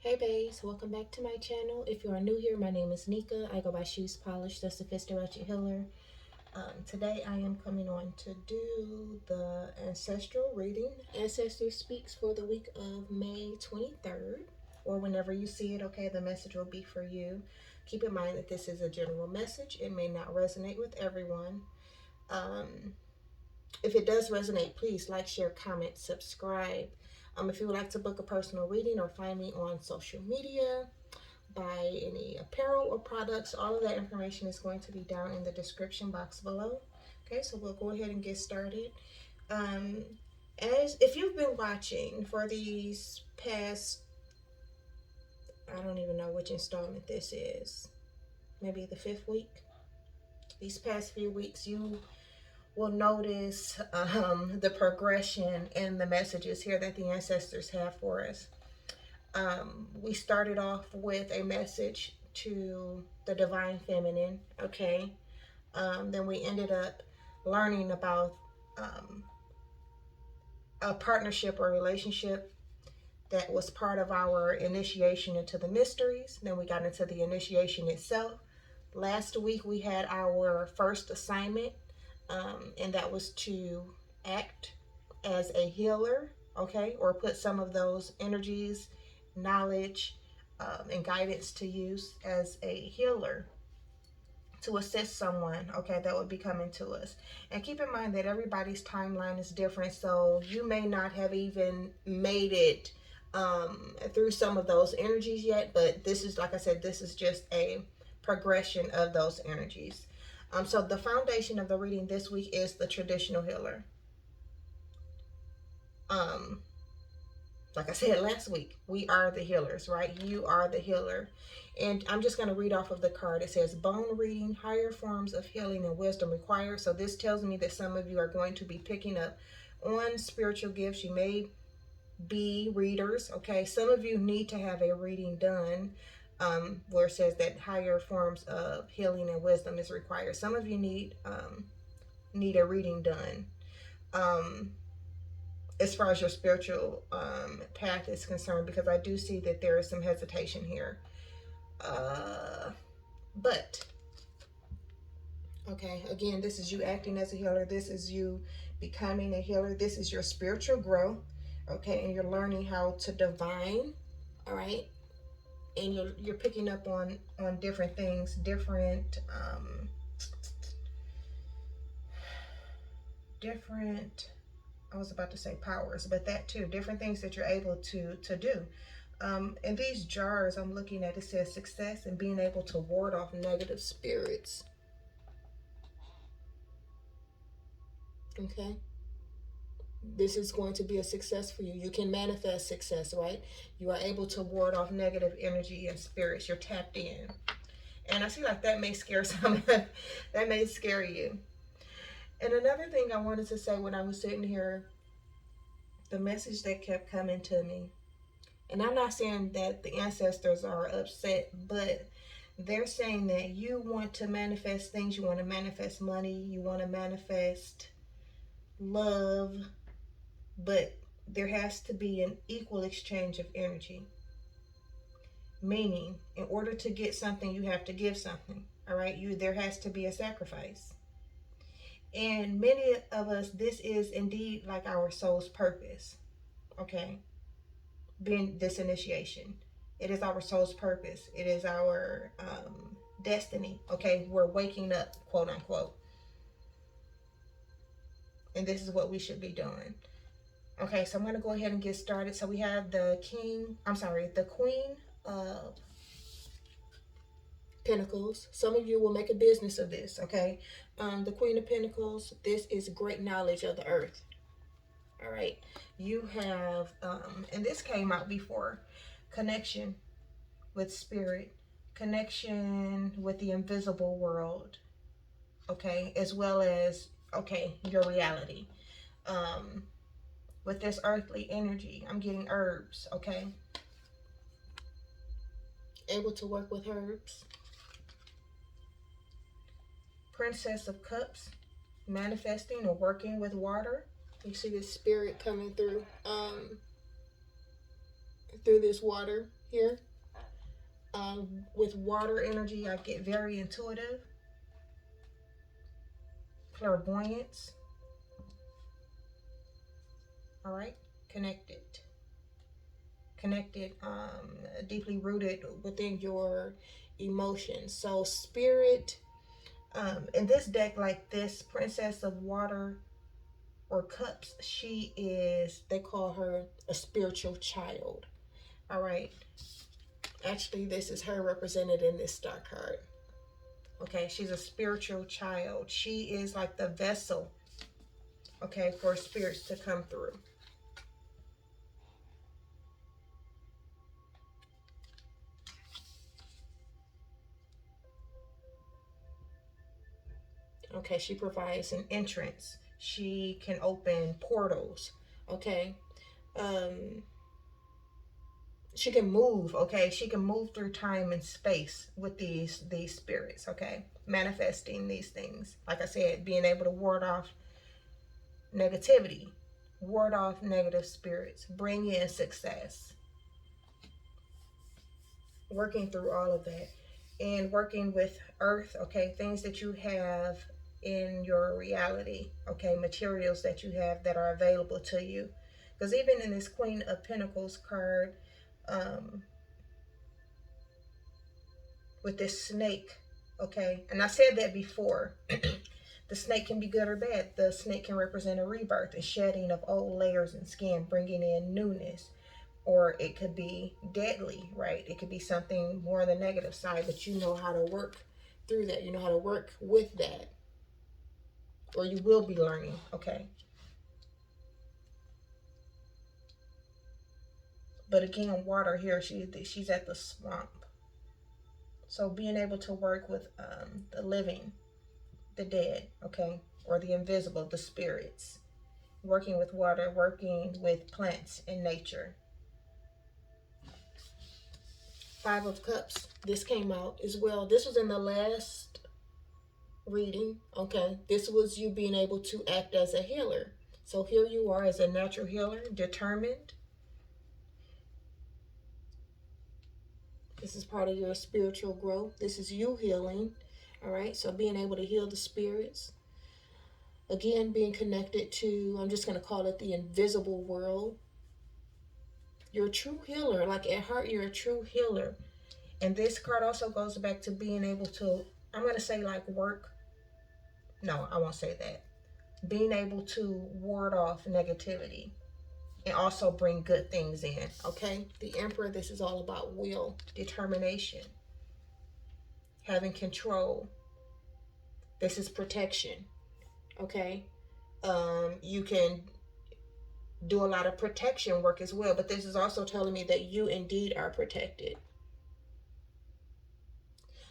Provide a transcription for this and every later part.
Hey babes, welcome back to my channel. If you are new here, my name is Nika. I go by Shoes Polish, the Sophisticated Healer. Today I am coming on to do the ancestral reading. Ancestor speaks for the week of May 23rd, or whenever you see it, okay, the message will be for you. Keep in mind that this is a general message. It may not resonate with everyone. If it does resonate, please like, share, comment, subscribe. If you would like to book a personal reading or find me on social media, buy any apparel or products, all of that information is going to be down in the description box below. Okay, so we'll go ahead and get started. Um, as if you've been watching for these past, I don't even know which installment this is, maybe the 5th week. These past few weeks, you will notice the progression in the messages here that the ancestors have for us. We started off with a message to the divine feminine, okay? Then we ended up learning about a partnership or relationship that was part of our initiation into the mysteries. Then we got into the initiation itself. Last week we had our first assignment, and that was to act as a healer, okay, or put some of those energies, knowledge, and guidance to use as a healer to assist someone, okay, that would be coming to us. And keep in mind that everybody's timeline is different, so you may not have even made it through some of those energies yet, but this is, like I said, this is just a progression of those energies. So the foundation of the reading this week is the traditional healer. Um, like I said last week, we are the healers, right? You are the healer. And I'm just going to read off of the card. It says, bone reading, higher forms of healing and wisdom required. So this tells me that some of you are going to be picking up on spiritual gifts. You may be readers, okay? Some of you need to have a reading done, where it says that higher forms of healing and wisdom is required. Some of you need a reading done. As far as your spiritual path is concerned, because I do see that there is some hesitation here. But, okay, again, this is you acting as a healer. This is you becoming a healer. This is your spiritual growth, okay, and you're learning how to divine, all right? And you're picking up on different things, different I was about to say powers, but that too, different things that you're able to do. In these jars I'm looking at, it says success and being able to ward off negative spirits. Okay, this is going to be a success for you. You can manifest success, right? You are able to ward off negative energy and spirits. You're tapped in. And I see like that may scare some, that may scare you. And another thing I wanted to say when I was sitting here, the message that kept coming to me, and I'm not saying that the ancestors are upset, but they're saying that you want to manifest things. You want to manifest money. You want to manifest love. But there has to be an equal exchange of energy. Meaning, in order to get something, you have to give something. All right? There has to be a sacrifice. And many of us, this is indeed like our soul's purpose. Okay? Being this initiation. It is our soul's purpose. It is our destiny. Okay? We're waking up, quote unquote. And this is what we should be doing. Okay, so I'm going to go ahead and get started. So we have the Queen of Pentacles. Some of you will make a business of this, okay? The Queen of Pentacles, this is great knowledge of the earth. All right, you have, and this came out before, connection with spirit, connection with the invisible world, okay, as well as, okay, your reality. With this earthly energy, I'm getting herbs, okay? Able to work with herbs. Princess of Cups, manifesting or working with water. You see this spirit coming through this water. here. With water energy, I get very intuitive, clairvoyance. All right, connected, connected, deeply rooted within your emotions. So spirit, in this deck, like this Princess of Water or Cups, she is, they call her a spiritual child. All right. Actually, this is her represented in this star card. Okay, she's a spiritual child. She is like the vessel, okay, for spirits to come through. Okay, she provides an entrance. She can open portals. Okay. Um, she can move, okay? She can move through time and space with these spirits, okay? Manifesting these things. Like I said, being able to ward off negativity, ward off negative spirits, bring in success. Working through all of that and working with earth, okay? Things that you have in your reality, okay? Materials that you have that are available to you. Because even in this Queen of Pentacles card, um, with this snake, okay? And I said that before. The snake can be good or bad. The snake can represent a rebirth, a shedding of old layers and skin, bringing in newness. Or it could be deadly, right? It could be something more on the negative side, but you know how to work through that. You know how to work with that. Or you will be learning, okay? But again, water here, she's at the swamp. So being able to work with the living, the dead, okay, or the invisible, the spirits, working with water, working with plants in nature. Five of Cups, this came out as well. This was in the last reading, okay. This was you being able to act as a healer. So here you are as a natural healer, determined. This is part of your spiritual growth. This is you healing, all right. So being able to heal the spirits, again, being connected to, I'm just going to call it the invisible world. You're a true healer. Like at heart, you're a true healer. And this card also goes back to being able to, I'm going to say like work. No, I won't say that. Being able to ward off negativity and also bring good things in, okay? The Emperor, this is all about will, determination, having control. This is protection, okay? You can do a lot of protection work as well, but this is also telling me that you indeed are protected.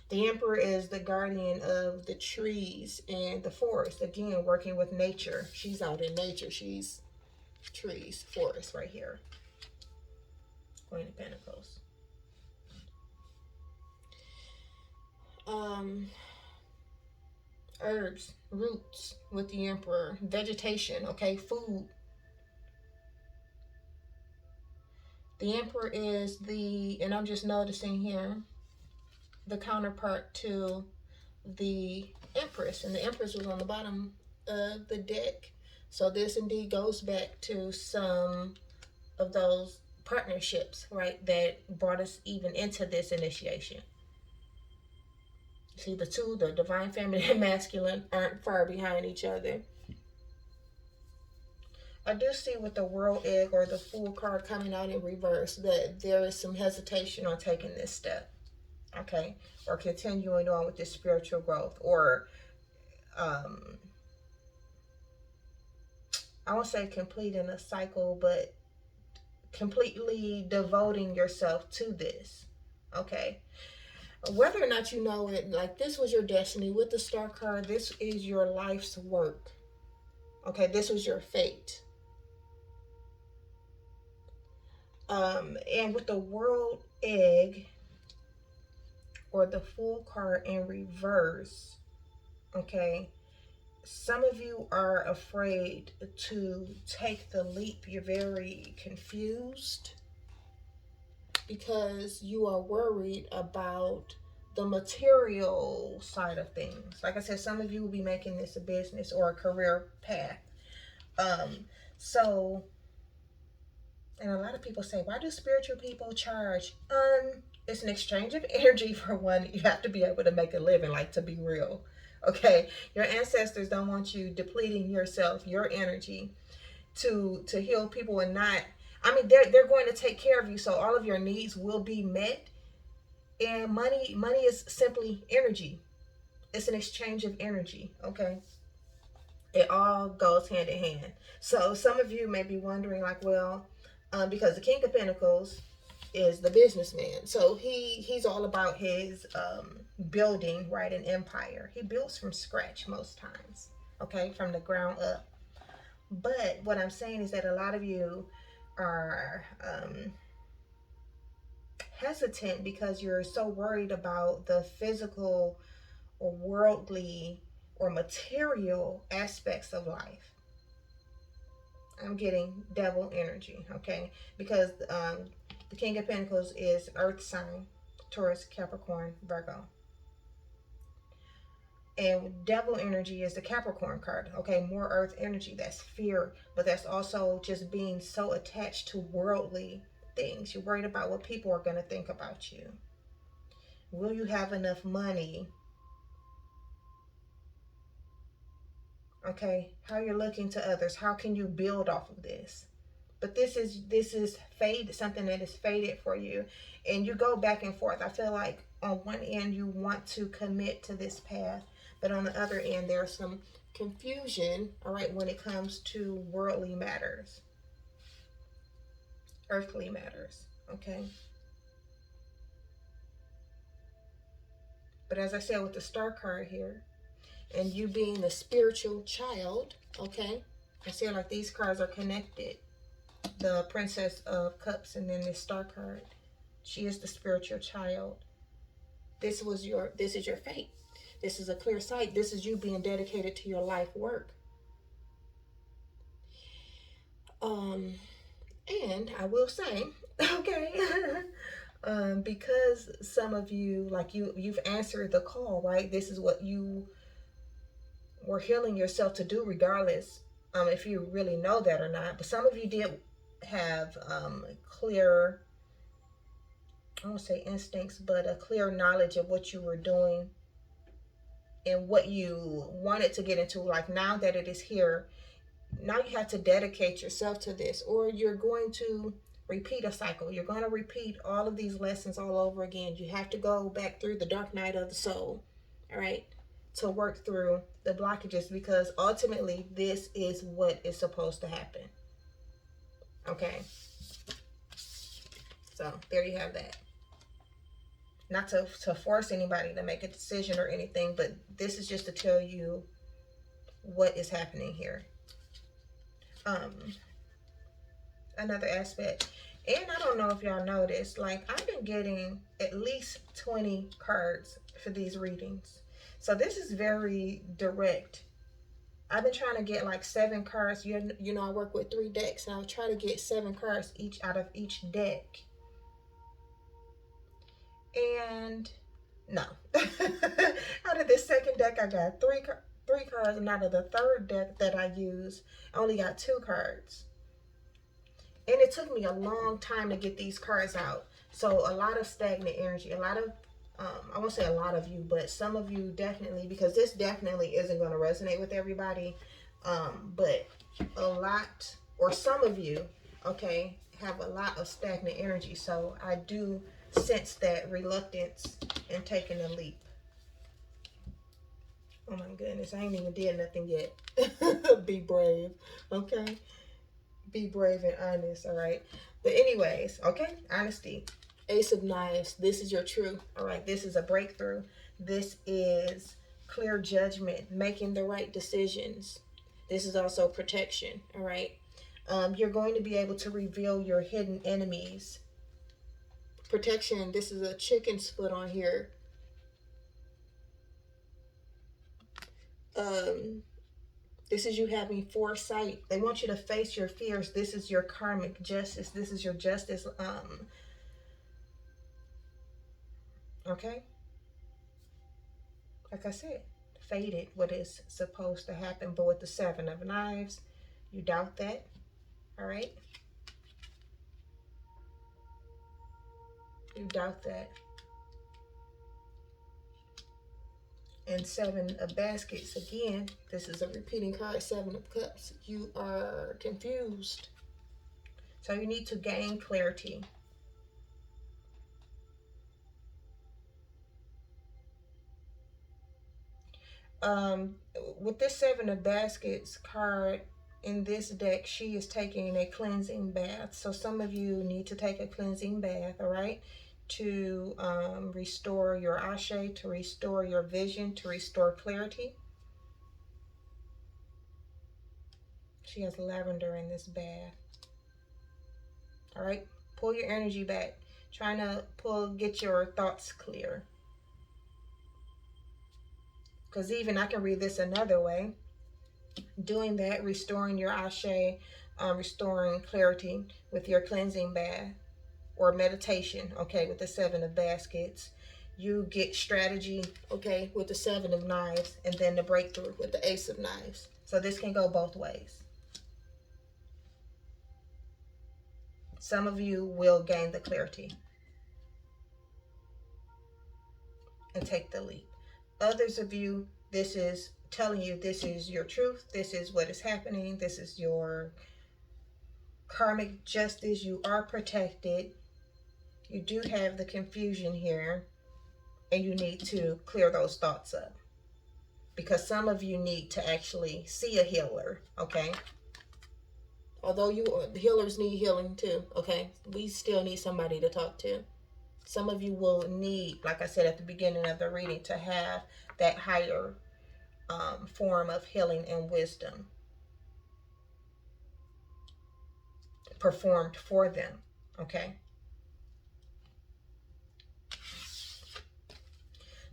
The Emperor is the guardian of the trees and the forest. Again, working with nature. She's out in nature. She's trees, forest right here. Queen of Pentacles. Herbs, roots with the Emperor. Vegetation, okay, food. The Emperor is the, and I'm just noticing here, the counterpart to the Empress, and the Empress was on the bottom of the deck. So this indeed goes back to some of those partnerships, right, that brought us even into this initiation. See, the two, the divine feminine and masculine, aren't far behind each other. I do see with the World Egg or the Fool card coming out in reverse that there is some hesitation on taking this step, okay, or continuing on with this spiritual growth, or I won't say completing a cycle, but completely devoting yourself to this, okay. Whether or not you know it, like this was your destiny with the Star card. This is your life's work, okay. This was your fate. And with the World Egg or the Fool card in reverse, okay, some of you are afraid to take the leap. You're very confused. because you are worried about the material side of things. Like I said, some of you will be making this a business or a career path. Um, so, and a lot of people say, why do spiritual people charge? It's an exchange of energy for one. You have to be able to make a living, like, to be real. Okay, your ancestors don't want you depleting yourself, your energy, to heal people and not. I mean, they're going to take care of you, so all of your needs will be met. And money is simply energy. It's an exchange of energy. Okay, it all goes hand in hand. So some of you may be wondering, like, well, because the King of Pentacles is the businessman, so he's all about his building, right, an empire. He builds from scratch most times, okay, from the ground up. But what I'm saying is that a lot of you are hesitant because you're so worried about the physical or worldly or material aspects of life. I'm getting devil energy, okay? Because the King of Pentacles is Earth sign, Taurus, Capricorn, Virgo. And devil energy is the Capricorn card, okay? More earth energy, that's fear, but that's also just being so attached to worldly things. You're worried about what people are going to think about you. Will you have enough money? Okay, how you're looking to others. How can you build off of this? But this is fade, something that is faded for you, and you go back and forth. I feel like on one end you want to commit to this path, but on the other end there's some confusion, all right, when it comes to worldly matters, earthly matters, okay? But as I said with the star card here, and you being the spiritual child, okay, I feel like these cards are connected. The Princess of Cups and then this star card. She is the spiritual child. This is your fate. This is a clear sight. This is you being dedicated to your life work. And I will say, okay, because some of you, like, you've answered the call, right? This is what you were healing yourself to do, regardless if you really know that or not. But some of you did have clear, I won't say instincts, but a clear knowledge of what you were doing and what you wanted to get into. Like, now that it is here, now you have to dedicate yourself to this, or you're going to repeat a cycle. You're going to repeat all of these lessons all over again. You have to go back through the dark night of the soul, all right, to work through the blockages, because ultimately this is what is supposed to happen. Okay, so there you have that. Not to force anybody to make a decision or anything, but this is just to tell you what is happening here. Another aspect, and I don't know if y'all noticed, like, I've been getting at least 20 cards for these readings, so this is very direct. I've been trying to get like 7 cards. You know, I work with 3 decks, and I'll try to get 7 cards each out of each deck. And no. Out of this second deck, I got 3 cards, and out of the third deck that I use, I only got 2 cards. And it took me a long time to get these cards out. So a lot of stagnant energy, a lot of, I won't say a lot of you, but some of you definitely, because this definitely isn't going to resonate with everybody. But a lot, or some of you, okay, have a lot of stagnant energy. So I do sense that reluctance in taking a leap. Oh my goodness, I ain't even did nothing yet. Be brave, okay? Be brave and honest, all right? But anyways, okay, honesty. Ace of Knives, this is your truth, all right? This is a breakthrough. This is clear judgment, making the right decisions. This is also protection, all right? You're going to be able to reveal your hidden enemies. Protection, this is a chicken's foot on here. This is you having foresight. They want you to face your fears. This is your karmic justice. This is your justice Okay? Like I said, faded what is supposed to happen. But with the Seven of Knives, you doubt that. All right? You doubt that. And Seven of Baskets, again, this is a repeating card, Seven of Cups. You are confused. So you need to gain clarity. Um, with this Seven of Baskets card in this deck, she is taking a cleansing bath. So some of you need to take a cleansing bath, all right? To restore your ashe, to restore your vision, to restore clarity. She has lavender in this bath. All right, pull your energy back. Trying to get your thoughts clear. Because even I can read this another way. Doing that, restoring your ashe, restoring clarity with your cleansing bath or meditation, okay, with the Seven of Baskets. You get strategy, okay, with the Seven of Knives, and then the breakthrough with the Ace of Knives. So this can go both ways. Some of you will gain the clarity and take the leap. Others of you, this is telling you this is your truth. This is what is happening. This is your karmic justice. You are protected. You do have the confusion here, and you need to clear those thoughts up. Because some of you need to actually see a healer, okay? Although the healers need healing too, okay? We still need somebody to talk to. Some of you will need, like I said at the beginning of the reading, to have that higher form of healing and wisdom performed for them, okay?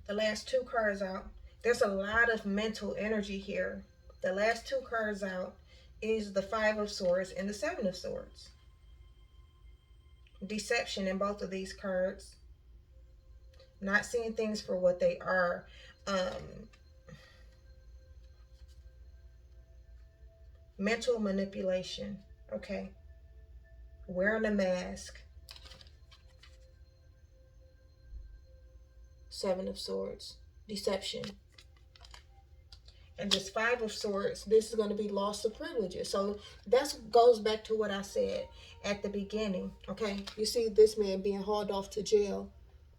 The last two cards out, there's a lot of mental energy here. The last two cards out is the Five of Swords and the Seven of Swords. Deception in both of these cards. Not seeing things for what they are. Mental manipulation, okay? Wearing a mask. Seven of Swords. Deception. And this Five of Swords, this is going to be loss of privileges. So that goes back to what I said at the beginning, okay? You see this man being hauled off to jail.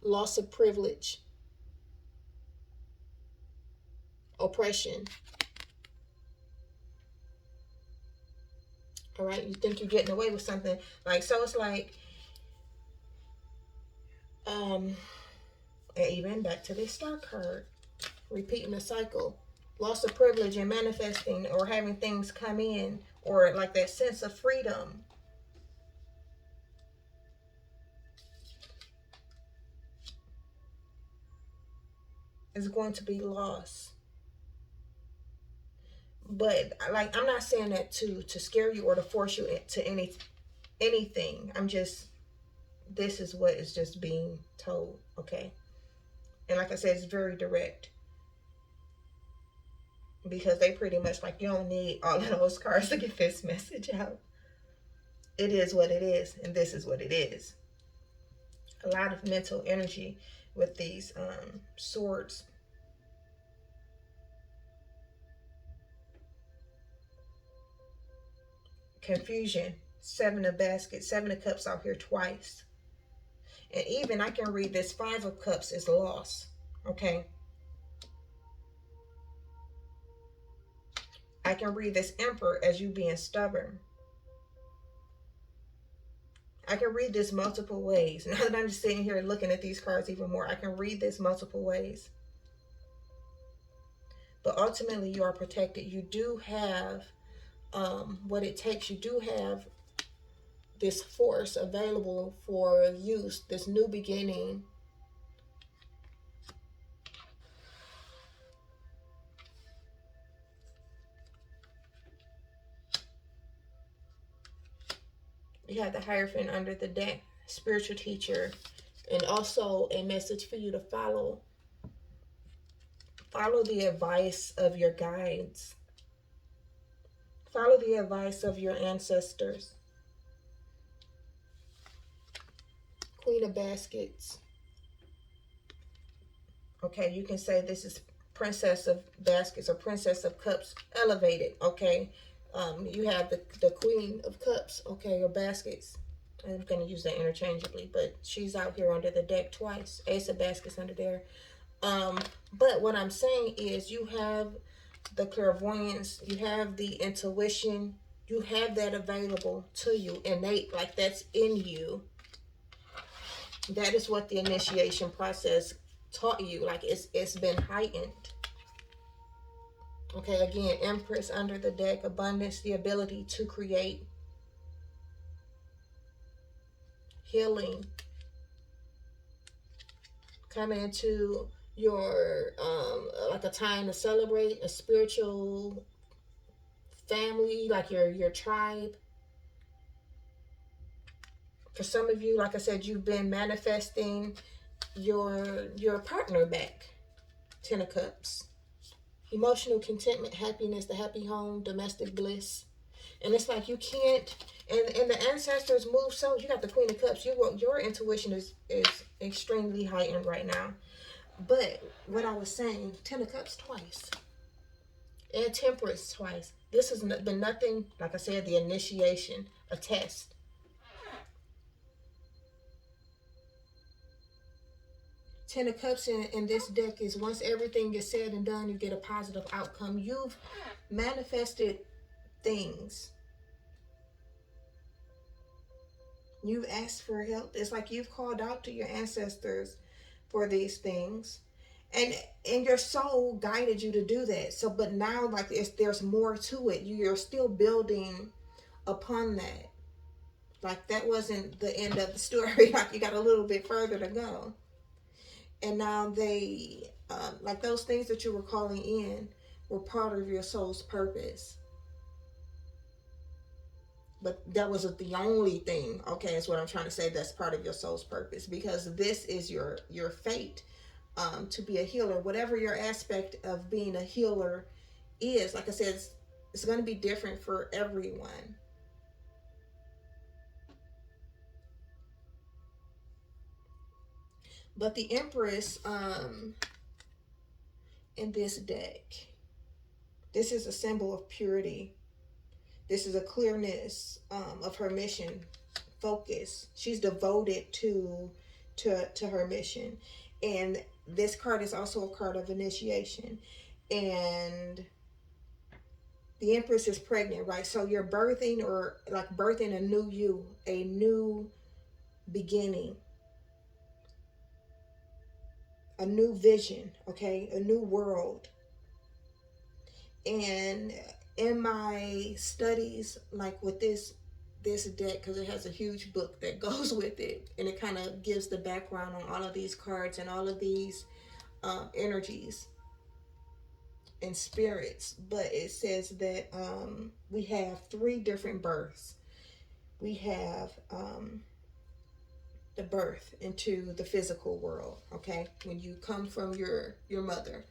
Loss of privilege. Oppression. All right? You think you're getting away with something. Like, so it's like, and even back to this Star card. Repeating the cycle. Loss of privilege and manifesting or having things come in, or like that sense of freedom. Is going to be lost. But like, I'm not saying that to scare you or to force you to anything. I'm just, this is what is just being told, okay? And like I said, it's very direct. Because they pretty much like, you don't need all of those cards to get this message out. It is what it is, and this is what it is. A lot of mental energy with these swords. Confusion. Seven of Baskets. Seven of Cups out here twice. And even I can read this Five of Cups is loss. Okay. I can read this Emperor as you being stubborn. I can read this multiple ways. Now that I'm just sitting here looking at these cards even more, I can read this multiple ways. But ultimately, you are protected. You do have what it takes. You do have this force available for use, this new beginning. You have the Hierophant under the deck, spiritual teacher, And also a message for you to follow the advice of your guides, follow the advice of your ancestors. Queen of Baskets. Okay, you can say this is Princess of Baskets or Princess of Cups elevated. Okay, you have the Queen of Cups. Okay, or Baskets. I'm going to use that interchangeably, but she's out here under the deck twice. Ace of Baskets under there. Um, but what I'm saying is you have the clairvoyance, you have the intuition, you have that available to you, innate, like that's in you. That is what the initiation process taught you. Like it's been heightened. Okay, again, Empress under the deck, abundance, the ability to create, healing, coming into your like a time to celebrate a spiritual family, like your tribe. For some of you, like I said, you've been manifesting your partner back. Ten of Cups. Emotional contentment, happiness, the happy home, domestic bliss. And it's like you can't, and the ancestors move so, you got the Queen of Cups. Your intuition is extremely heightened right now. But what I was saying, Ten of Cups twice. And Temperance twice. This has been nothing, like I said, the initiation, a test. Ten of Cups in this deck is once everything is said and done, you get a positive outcome. You've manifested things. You've asked for help. It's like you've called out to your ancestors for these things. And your soul guided you to do that. So, but now, like, there's more to it. You're still building upon that. Like, that wasn't the end of the story. Like, you got a little bit further to go. And now they, like those things that you were calling in were part of your soul's purpose. But that wasn't the only thing. Okay, is what I'm trying to say. That's part of your soul's purpose, because this is your fate, to be a healer. Whatever your aspect of being a healer is, like I said, it's going to be different for everyone. But the Empress, in this deck, this is a symbol of purity. This is a clearness, of her mission, focus. She's devoted to her mission. And this card is also a card of initiation. And the Empress is pregnant, right? So you're birthing, or like birthing a new you, a new beginning, a new vision, okay? A new world. And in my studies, like with this deck, because it has a huge book that goes with it, and it kind of gives the background on all of these cards and all of these energies and spirits. But it says that we have 3 different births. We have the birth into the physical world, okay? When you come from your mother.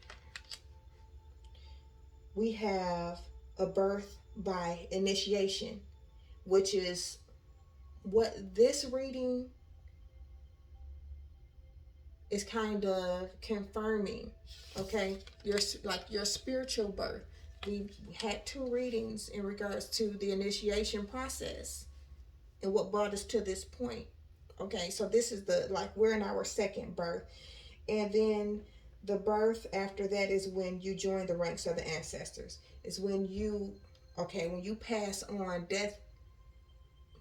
We have a birth by initiation, which is what this reading is kind of confirming. Okay, your spiritual birth. We had 2 readings in regards to the initiation process and what brought us to this point. Okay, so this is we're in our second birth. And then the birth after that is when you join the ranks of the ancestors. It's when you pass on. Death,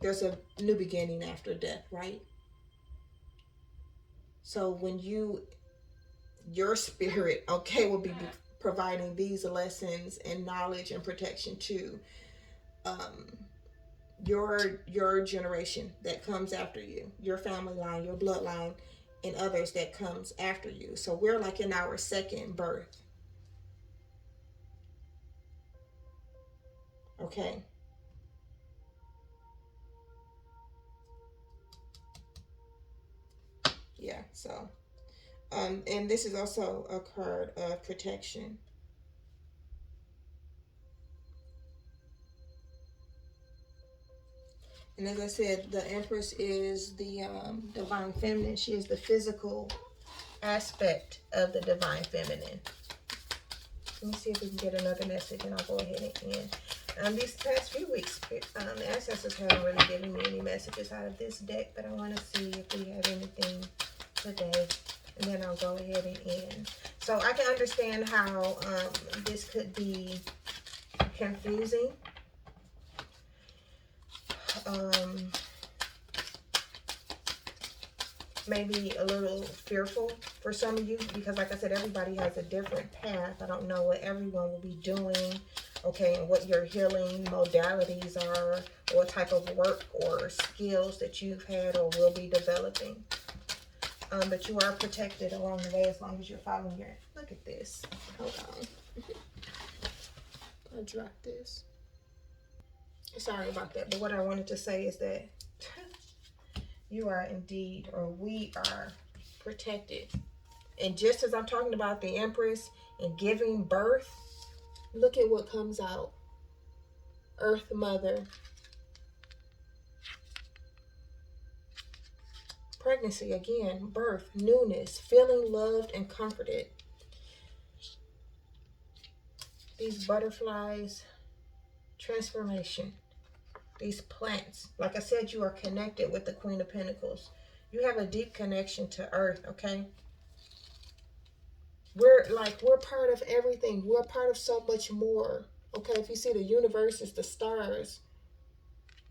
there's a new beginning after death, right? So when your spirit, okay, will be providing these lessons and knowledge and protection to your generation that comes after you, your family line, your bloodline, and others that comes after you. So we're like in our second birth. Okay. Yeah, so and this is also a card of protection. And as I said, the Empress is the divine feminine. She is the physical aspect of the divine feminine. Let me see if we can get another message, and I'll go ahead and end. These past few weeks, the ancestors haven't really given me any messages out of this deck, but I want to see if we have anything today, and then I'll go ahead and end. So I can understand how this could be confusing. Maybe a little fearful for some of you, because like I said, everybody has a different path. I don't know what everyone will be doing, okay, and what your healing modalities are, or what type of work or skills that you've had or will be developing. But you are protected along the way as long as you're following your... Look at this. Hold on. I dropped this. Sorry about that. But what I wanted to say is that you are indeed, or we are protected. And just as I'm talking about the Empress and giving birth, look at what comes out. Earth Mother. Pregnancy again, birth, newness, feeling loved and comforted. These butterflies, transformation. These plants, like I said, you are connected with the Queen of Pentacles. You have a deep connection to Earth, okay? We're part of everything. We're part of so much more, okay? If you see the universe is the stars,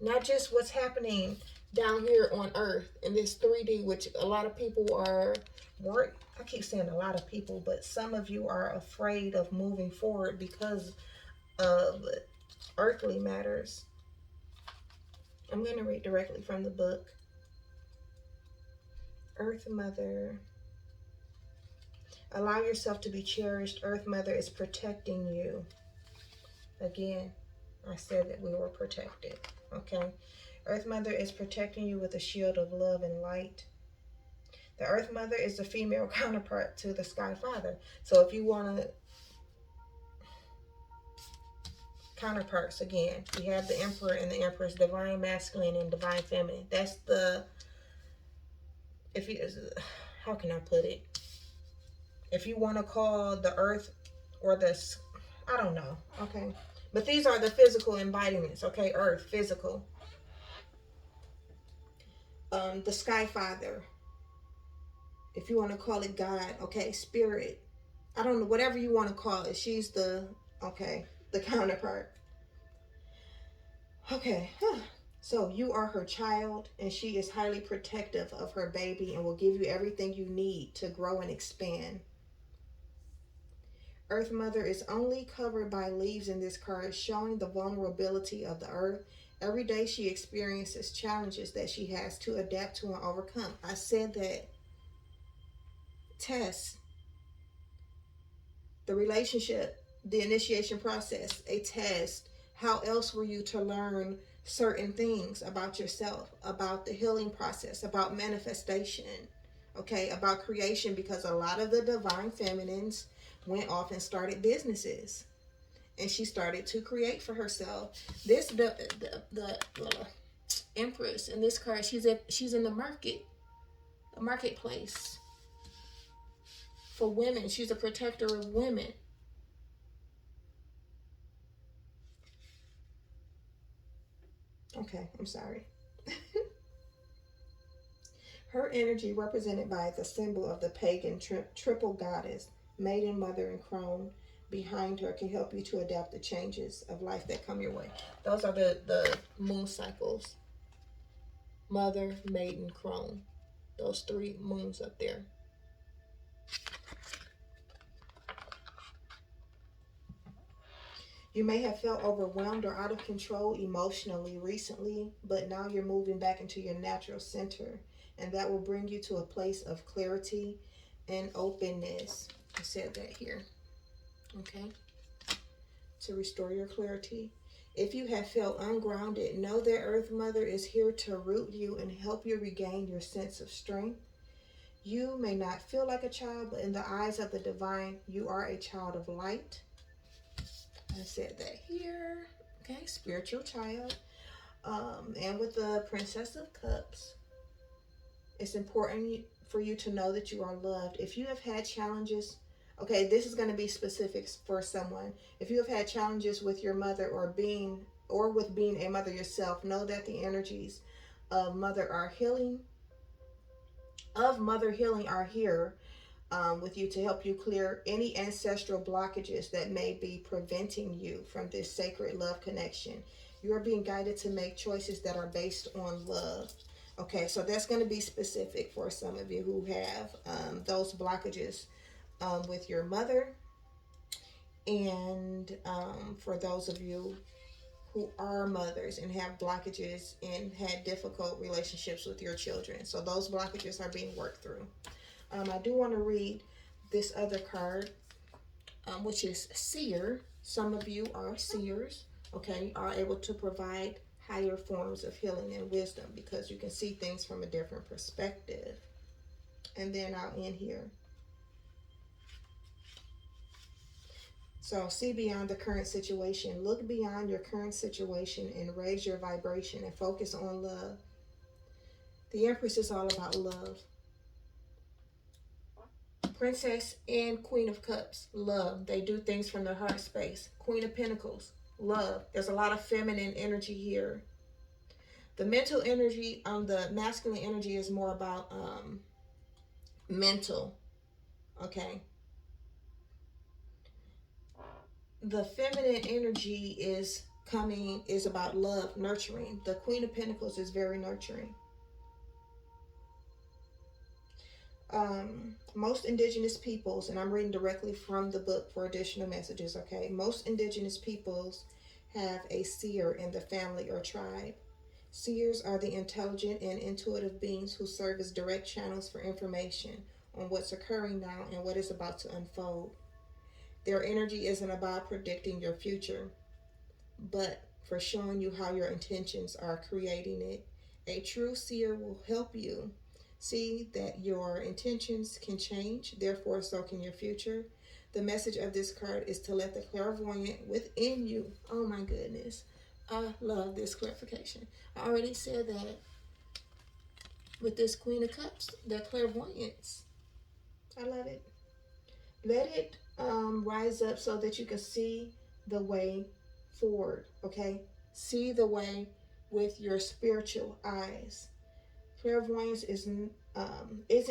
not just what's happening down here on Earth in this 3D, which a lot of people weren't. I keep saying a lot of people, but some of you are afraid of moving forward because of earthly matters. I'm going to read directly from the book. Earth Mother. Allow yourself to be cherished. Earth Mother is protecting you. Again, I said that we were protected. Okay? Earth Mother is protecting you with a shield of love and light. The Earth Mother is the female counterpart to the Sky Father. So if you want to... Counterparts, again, we have the Emperor and the Empress, divine masculine and divine feminine. That's the... If you... How can I put it? If you want to call the Earth or the... I don't know. Okay? But these are the physical embodiments, okay? Earth, physical. The Sky Father. If you want to call it God, okay? Spirit. I don't know. Whatever you want to call it. She's the... Okay. The counterpart. Okay. So you are her child, and she is highly protective of her baby and will give you everything you need to grow and expand. Earth Mother is only covered by leaves in this card, showing the vulnerability of the earth. Every day she experiences challenges that she has to adapt to and overcome. I said that test, the relationship, the initiation process, a test. How else were you to learn certain things about yourself, about the healing process, about manifestation, okay, about creation? Because a lot of the divine feminines went off and started businesses, and she started to create for herself. This the Empress in this card, she's in the marketplace for women. She's a protector of women. Okay, I'm sorry. Her energy, represented by the symbol of the pagan triple goddess, maiden, mother, and crone, behind her, can help you to adapt the changes of life that come your way. Those are the moon cycles. Mother, maiden, crone. Those 3 moons up there. You may have felt overwhelmed or out of control emotionally recently, but now you're moving back into your natural center, and that will bring you to a place of clarity and openness. I said that here. Okay? To restore your clarity. If you have felt ungrounded, know that Earth Mother is here to root you and help you regain your sense of strength. You may not feel like a child, but in the eyes of the divine, you are a child of light. I said that here. Okay, spiritual child. And with the Princess of Cups, it's important for you to know that you are loved. If you have had challenges, okay, this is going to be specifics for someone. If you have had challenges with your mother or with being a mother yourself, know that the energies of mother healing are here with you to help you clear any ancestral blockages that may be preventing you from this sacred love connection. You are being guided to make choices that are based on love. Okay, so that's going to be specific for some of you who have those blockages with your mother, and for those of you who are mothers and have blockages and had difficult relationships with your children. So those blockages are being worked through. I do want to read this other card, which is Seer. Some of you are seers, okay, are able to provide higher forms of healing and wisdom because you can see things from a different perspective. And then I'll end here. So see beyond the current situation. Look beyond your current situation and raise your vibration and focus on love. The Empress is all about love. Princess and Queen of Cups, love. They do things from their heart space. Queen of Pentacles, love. There's a lot of feminine energy here. The mental energy, the masculine energy is more about mental, okay? The feminine energy is about love, nurturing. The Queen of Pentacles is very nurturing. Most indigenous peoples, and I'm reading directly from the book for additional messages, okay? Most indigenous peoples have a seer in the family or tribe. Seers are the intelligent and intuitive beings who serve as direct channels for information on what's occurring now and what is about to unfold. Their energy isn't about predicting your future, but for showing you how your intentions are creating it. A true seer will help you see that your intentions can change, therefore so can your future. The message of this card is to let the clairvoyant within you, oh my goodness, I love this clarification. I already said that with this Queen of Cups, the clairvoyance. I love it. Let it rise up so that you can see the way forward, okay? See the way with your spiritual eyes. Clairvoyance isn't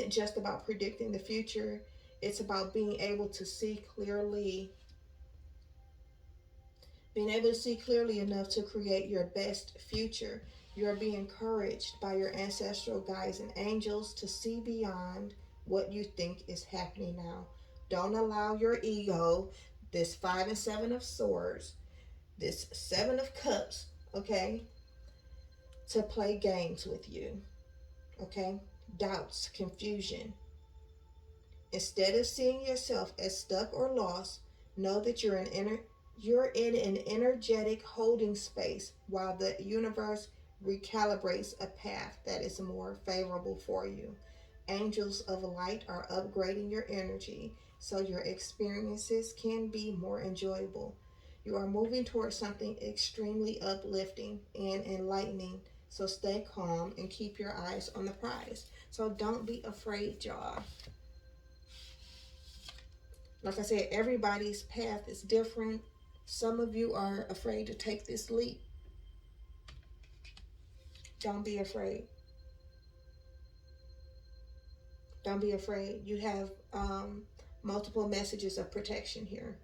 just about predicting the future. It's about being able to see clearly. Being able to see clearly enough to create your best future. You're being encouraged by your ancestral guides and angels to see beyond what you think is happening now. Don't allow your ego, this 5 and 7 of swords, this 7 of cups, okay, to play games with you, okay? Doubts, confusion. Instead of seeing yourself as stuck or lost, know that you're in an energetic holding space while the universe recalibrates a path that is more favorable for you. Angels of light are upgrading your energy so your experiences can be more enjoyable. You are moving towards something extremely uplifting and enlightening, so stay calm and keep your eyes on the prize. So don't be afraid, y'all. Like I said, everybody's path is different. Some of you are afraid to take this leap. Don't be afraid. Don't be afraid. You have multiple messages of protection here.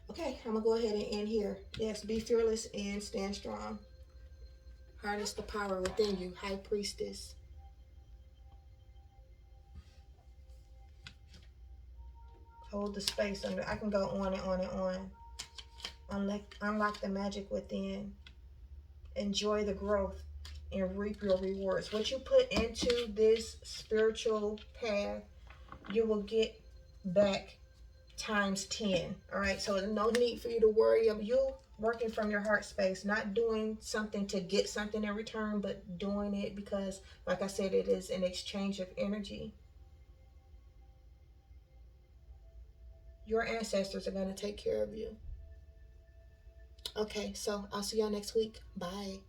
Okay, I'm going to go ahead and end here. Yes, be fearless and stand strong. Harness the power within you, High Priestess. Hold the space under. I can go on and on and on. Unlock the magic within. Enjoy the growth and reap your rewards. What you put into this spiritual path, you will get back times 10. All right, so no need for you to worry. You working from your heart space, not doing something to get something in return, but doing it because, like I said, it is an exchange of energy. Your ancestors are going to take care of you. Okay, so I'll see y'all next week. Bye.